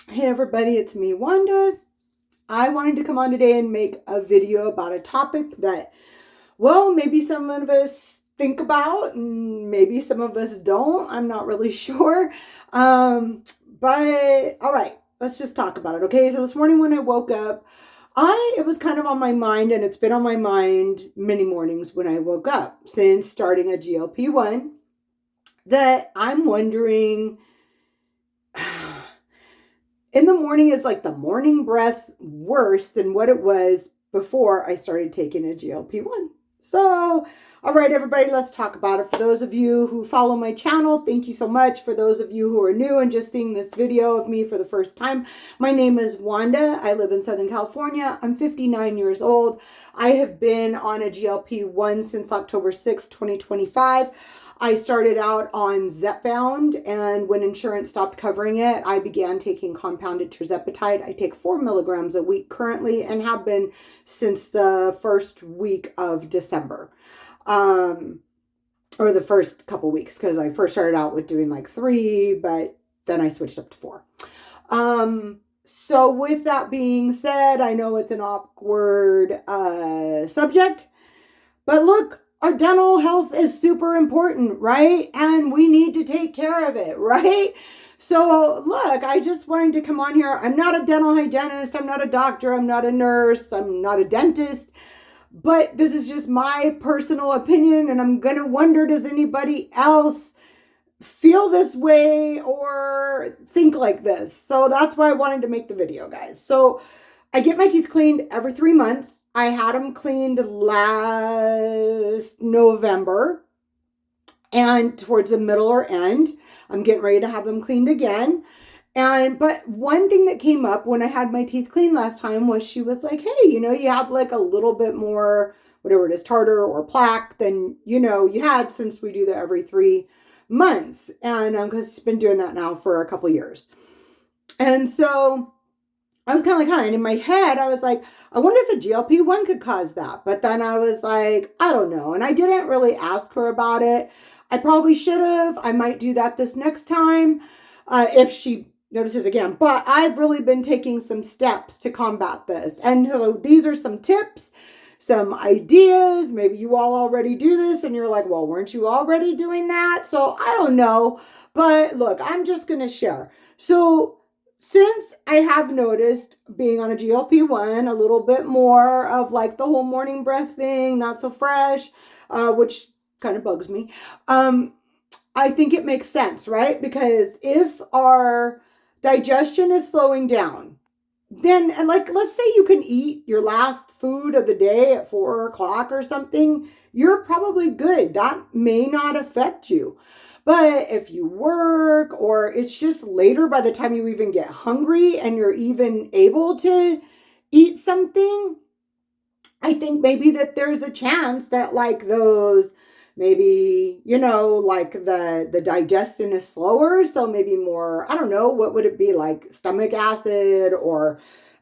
Hey everybody, it's me, Wanda. I wanted to come on today and make a video about a topic that, well, maybe some of us think about and maybe some of us don't. I'm not really sure. But all right, let's just talk about it. Okay, so this morning when I woke up, it was kind of on my mind, and it's been on my mind many mornings when I woke up since starting a GLP-1, that I'm wondering, in the morning, is like the morning breath worse than what it was before I started taking a GLP-1? So, all right, everybody, let's talk about it. For those of you who follow my channel, thank you so much. For those of you who are new and just seeing this video of me for the first time, my name is Wanda. I live in Southern California. I'm 59 years old. I have been on a GLP-1 since October 6, 2025. I started out on Zepbound, and when insurance stopped covering it, I began taking compounded tirzepatide. I take 4 milligrams a week currently and have been since the first week of December. Or the first couple weeks, because I first started out with doing like 3, but then I switched up to 4. So with that being said, I know it's an awkward subject, but look, our dental health is super important, right? And we need to take care of it, right? So look, I just wanted to come on here. I'm not a dental hygienist. I'm not a doctor. I'm not a nurse. I'm not a dentist. But this is just my personal opinion. And I'm going to wonder, does anybody else feel this way or think like this? So that's why I wanted to make the video, guys. So I get my teeth cleaned every 3 months. I had them cleaned last November, and towards the middle or end, I'm getting ready to have them cleaned again. But one thing that came up when I had my teeth cleaned last time was she was like, hey, you have like a little bit more, whatever it is, tartar or plaque than, you had, since we do that every 3 months. And because she's been doing that now for a couple years. And so I was kind of like, and in my head, I was like, I wonder if a GLP-1 could cause that. But then I was like, I don't know. And I didn't really ask her about it. I probably should have. I might do that this next time if she notices again. But I've really been taking some steps to combat this. And so these are some tips, some ideas. Maybe you all already do this and you're like, well, weren't you already doing that? So I don't know. But look, I'm just going to share. So since I have noticed, being on a GLP-1, a little bit more of like the whole morning breath thing, not so fresh, which kind of bugs me. I think it makes sense, right? Because if our digestion is slowing down, then, and like, let's say you can eat your last food of the day at 4 o'clock or something, you're probably good. That may not affect you. But if you work, or it's just later by the time you even get hungry and you're even able to eat something, I think maybe that there's a chance that like those, maybe, like the digestion is slower. So maybe more, I don't know, what would it be, like stomach acid, or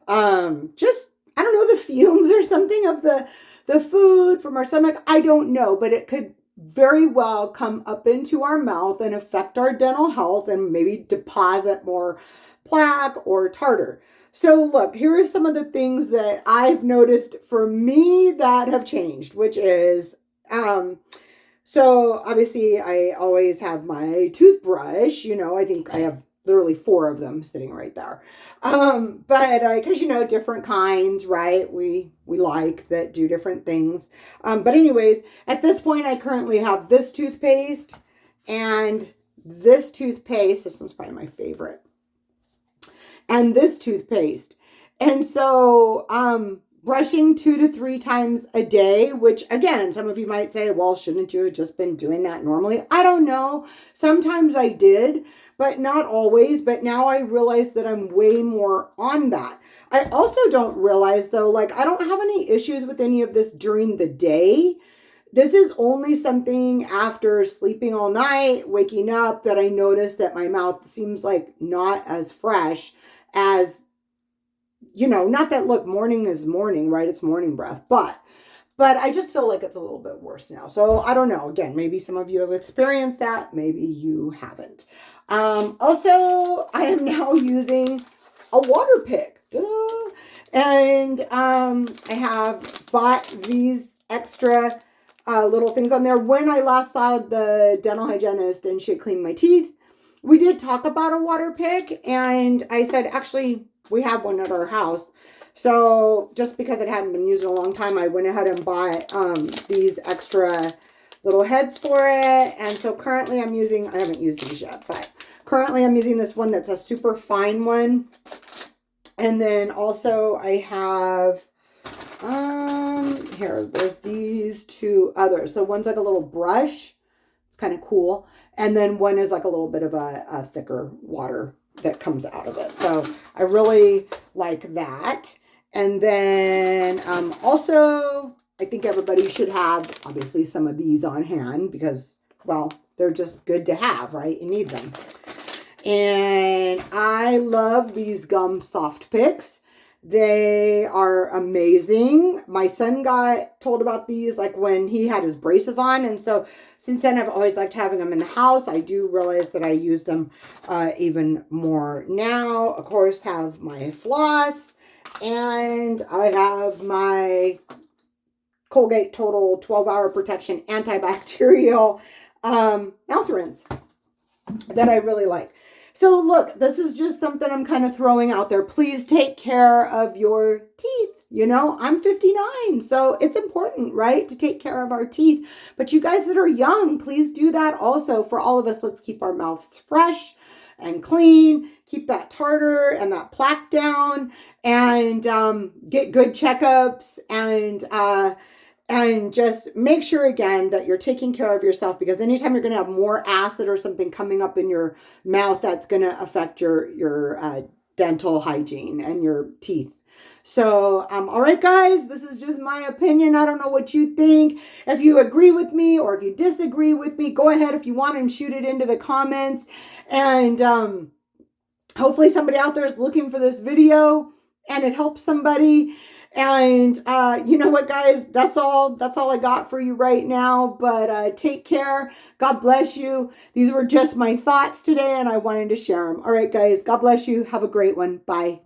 just, I don't know, the fumes or something of the food from our stomach. I don't know, but it could very well come up into our mouth and affect our dental health and maybe deposit more plaque or tartar. So look, here are some of the things that I've noticed for me that have changed, which is, so obviously I always have my toothbrush, I think I have literally 4 of them sitting right there. But because, different kinds, right? We like that do different things. But anyways, at this point, I currently have this toothpaste and this toothpaste. This one's probably my favorite. And this toothpaste. And so, brushing 2 to 3 times a day, which again, some of you might say, well, shouldn't you have just been doing that normally? I don't know. Sometimes I did, but not always. But now I realize that I'm way more on that. I also don't realize though, like I don't have any issues with any of this during the day. This is only something after sleeping all night, waking up, that I notice that my mouth seems like not as fresh as, not that, look, morning is morning, right? It's morning breath, but I just feel like it's a little bit worse now. So I don't know. Again, maybe some of you have experienced that. Maybe you haven't. Also, I am now using a water pick. Ta-da! And I have bought these extra little things on there. When I last saw the dental hygienist and she had cleaned my teeth, we did talk about a water pick, and I said, actually, we have one at our house. So just because it hadn't been used in a long time, I went ahead and bought these extra little heads for it. And so currently I'm using, I haven't used these yet, but currently I'm using this one that's a super fine one. And then also I have, here, there's these two others. So one's like a little brush. It's kind of cool. And then one is like a little bit of a thicker water that comes out of it. So I really like that. And then also, I think everybody should have, obviously, some of these on hand because, well, they're just good to have, right? You need them. And I love these gum soft picks. They are amazing. My son got told about these like when he had his braces on. And so since then, I've always liked having them in the house. I do realize that I use them even more now. Of course, have my floss. And I have my Colgate Total 12-hour protection antibacterial mouth rinse that I really like. So look, this is just something I'm kind of throwing out there. Please take care of your teeth. You know, I'm 59, so it's important, right, to take care of our teeth. But you guys that are young, please do that also. For all of us, let's keep our mouths fresh and clean, keep that tartar and that plaque down, and get good checkups, and just make sure, again, that you're taking care of yourself, because anytime you're going to have more acid or something coming up in your mouth, that's going to affect your dental hygiene and your teeth. So, all right, guys, this is just my opinion. I don't know what you think. If you agree with me or if you disagree with me, go ahead if you want and shoot it into the comments. And hopefully somebody out there is looking for this video and it helps somebody. And you know what, guys, that's all I got for you right now. But take care. God bless you. These were just my thoughts today, and I wanted to share them. All right, guys, God bless you. Have a great one. Bye.